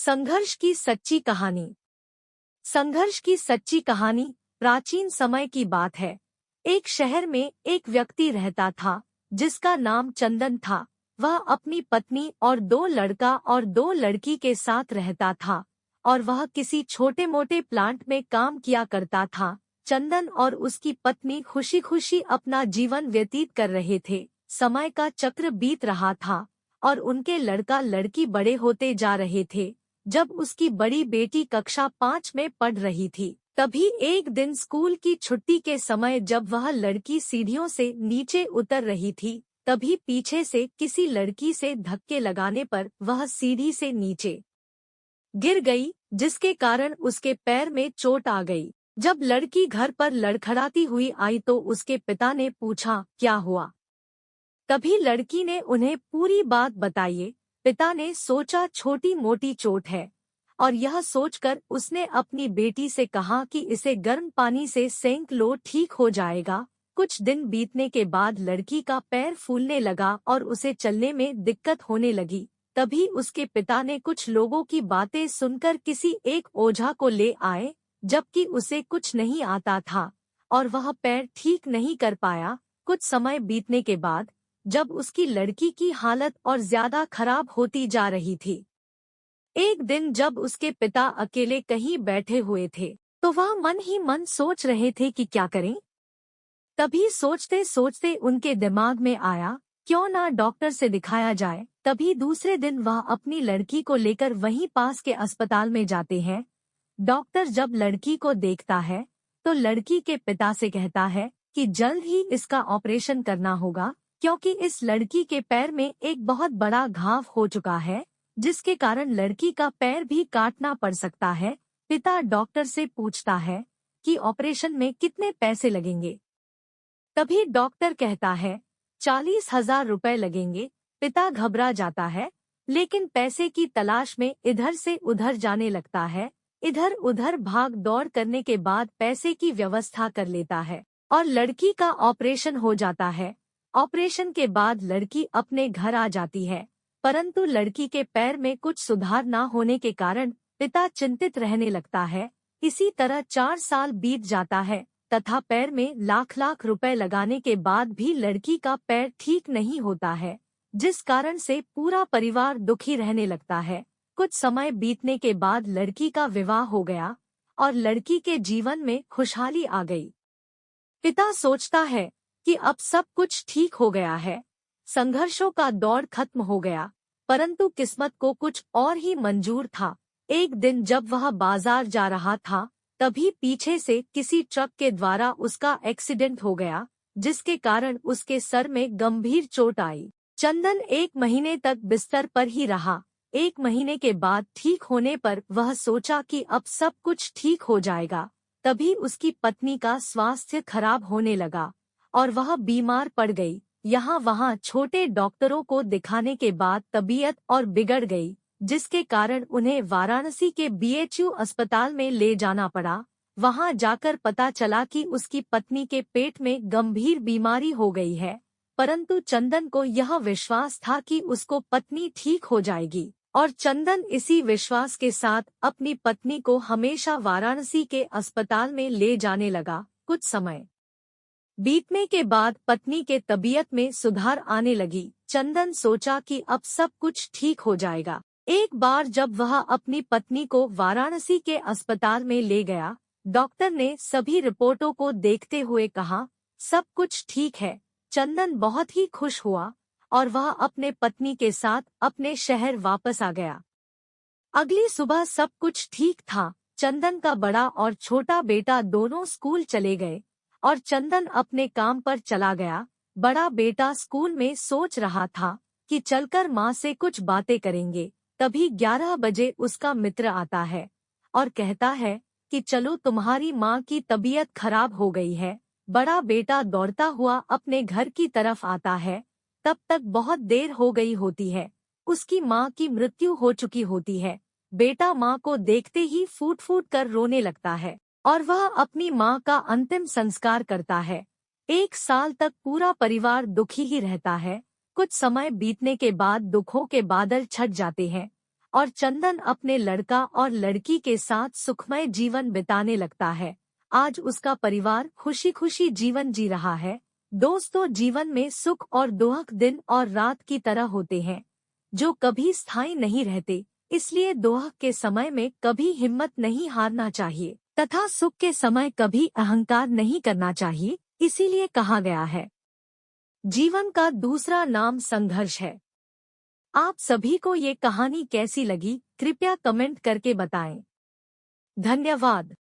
संघर्ष की सच्ची कहानी। संघर्ष की सच्ची कहानी प्राचीन समय की बात है। एक शहर में एक व्यक्ति रहता था जिसका नाम चंदन था। वह अपनी पत्नी और दो लड़का और दो लड़की के साथ रहता था और वह किसी छोटे मोटे प्लांट में काम किया करता था। चंदन और उसकी पत्नी खुशी खुशी अपना जीवन व्यतीत कर रहे थे। समय का चक्र बीत रहा था और उनके लड़का लड़की बड़े होते जा रहे थे। जब उसकी बड़ी बेटी कक्षा 5 में पढ़ रही थी, तभी एक दिन स्कूल की छुट्टी के समय जब वह लड़की सीढ़ियों से नीचे उतर रही थी, तभी पीछे से किसी लड़की से धक्के लगाने पर वह सीढ़ी से नीचे गिर गई, जिसके कारण उसके पैर में चोट आ गई। जब लड़की घर पर लड़खड़ाती हुई आई तो उसके पिता ने पूछा, क्या हुआ? तभी लड़की ने उन्हें पूरी बात बताई। पिता ने सोचा छोटी मोटी चोट है, और यह सोचकर उसने अपनी बेटी से कहा कि इसे गर्म पानी से सेंक लो, ठीक हो जाएगा। कुछ दिन बीतने के बाद लड़की का पैर फूलने लगा और उसे चलने में दिक्कत होने लगी। तभी उसके पिता ने कुछ लोगों की बातें सुनकर किसी एक ओझा को ले आए, जबकि उसे कुछ नहीं आता था और वह पैर ठीक नहीं कर पाया। कुछ समय बीतने के बाद जब उसकी लड़की की हालत और ज्यादा खराब होती जा रही थी, एक दिन जब उसके पिता अकेले कहीं बैठे हुए थे, तो वह मन ही मन सोच रहे थे कि क्या करें। तभी सोचते सोचते उनके दिमाग में आया, क्यों ना डॉक्टर से दिखाया जाए। तभी दूसरे दिन वह अपनी लड़की को लेकर वहीं पास के अस्पताल में जाते हैं। डॉक्टर जब लड़की को देखता है तो लड़की के पिता से कहता है कि जल्द ही इसका ऑपरेशन करना होगा, क्योंकि इस लड़की के पैर में एक बहुत बड़ा घाव हो चुका है, जिसके कारण लड़की का पैर भी काटना पड़ सकता है। पिता डॉक्टर से पूछता है कि ऑपरेशन में कितने पैसे लगेंगे। तभी डॉक्टर कहता है 40,000 रुपए लगेंगे। पिता घबरा जाता है, लेकिन पैसे की तलाश में इधर से उधर जाने लगता है। इधर उधर भाग दौड़ करने के बाद पैसे की व्यवस्था कर लेता है और लड़की का ऑपरेशन हो जाता है। ऑपरेशन के बाद लड़की अपने घर आ जाती है, परंतु लड़की के पैर में कुछ सुधार न होने के कारण पिता चिंतित रहने लगता है। इसी तरह 4 साल बीत जाता है तथा पैर में लाख लाख रुपए लगाने के बाद भी लड़की का पैर ठीक नहीं होता है, जिस कारण से पूरा परिवार दुखी रहने लगता है। कुछ समय बीतने के बाद लड़की का विवाह हो गया और लड़की के जीवन में खुशहाली आ गई। पिता सोचता है कि अब सब कुछ ठीक हो गया है, संघर्षों का दौर खत्म हो गया, परंतु किस्मत को कुछ और ही मंजूर था। एक दिन जब वह बाजार जा रहा था, तभी पीछे से किसी ट्रक के द्वारा उसका एक्सीडेंट हो गया, जिसके कारण उसके सर में गंभीर चोट आई। चंदन 1 महीने तक बिस्तर पर ही रहा। 1 महीने के बाद ठीक होने पर वह सोचा कि अब सब कुछ ठीक हो जाएगा। तभी उसकी पत्नी का स्वास्थ्य खराब होने लगा और वह बीमार पड़ गई। यहाँ वहाँ छोटे डॉक्टरों को दिखाने के बाद तबीयत और बिगड़ गई, जिसके कारण उन्हें वाराणसी के बीएचयू अस्पताल में ले जाना पड़ा। वहां जाकर पता चला कि उसकी पत्नी के पेट में गंभीर बीमारी हो गई है, परंतु चंदन को यह विश्वास था कि उसको पत्नी ठीक हो जाएगी और चंदन इसी विश्वास के साथ अपनी पत्नी को हमेशा वाराणसी के अस्पताल में ले जाने लगा। कुछ समय बीतने के बाद पत्नी के तबीयत में सुधार आने लगी। चंदन सोचा कि अब सब कुछ ठीक हो जाएगा। एक बार जब वह अपनी पत्नी को वाराणसी के अस्पताल में ले गया, डॉक्टर ने सभी रिपोर्टों को देखते हुए कहा, सब कुछ ठीक है। चंदन बहुत ही खुश हुआ और वह अपने पत्नी के साथ अपने शहर वापस आ गया। अगली सुबह सब कुछ ठीक था। चंदन का बड़ा और छोटा बेटा दोनों स्कूल चले गए और चंदन अपने काम पर चला गया। बड़ा बेटा स्कूल में सोच रहा था कि चलकर माँ से कुछ बातें करेंगे। तभी 11 बजे उसका मित्र आता है और कहता है कि चलो, तुम्हारी माँ की तबीयत खराब हो गई है। बड़ा बेटा दौड़ता हुआ अपने घर की तरफ आता है। तब तक बहुत देर हो गई होती है, उसकी माँ की मृत्यु हो चुकी होती है। बेटा माँ को देखते ही फूट फूट कर रोने लगता है और वह अपनी माँ का अंतिम संस्कार करता है। 1 साल तक पूरा परिवार दुखी ही रहता है। कुछ समय बीतने के बाद दुखों के बादल छट जाते हैं और चंदन अपने लड़का और लड़की के साथ सुखमय जीवन बिताने लगता है। आज उसका परिवार खुशी खुशी जीवन जी रहा है। दोस्तों, जीवन में सुख और दुख दिन और रात की तरह होते हैं, जो कभी स्थायी नहीं रहते। इसलिए दुख के समय में कभी हिम्मत नहीं हारना चाहिए तथा सुख के समय कभी अहंकार नहीं करना चाहिए। इसीलिए कहा गया है, जीवन का दूसरा नाम संघर्ष है। आप सभी को ये कहानी कैसी लगी, कृपया कमेंट करके बताएं। धन्यवाद।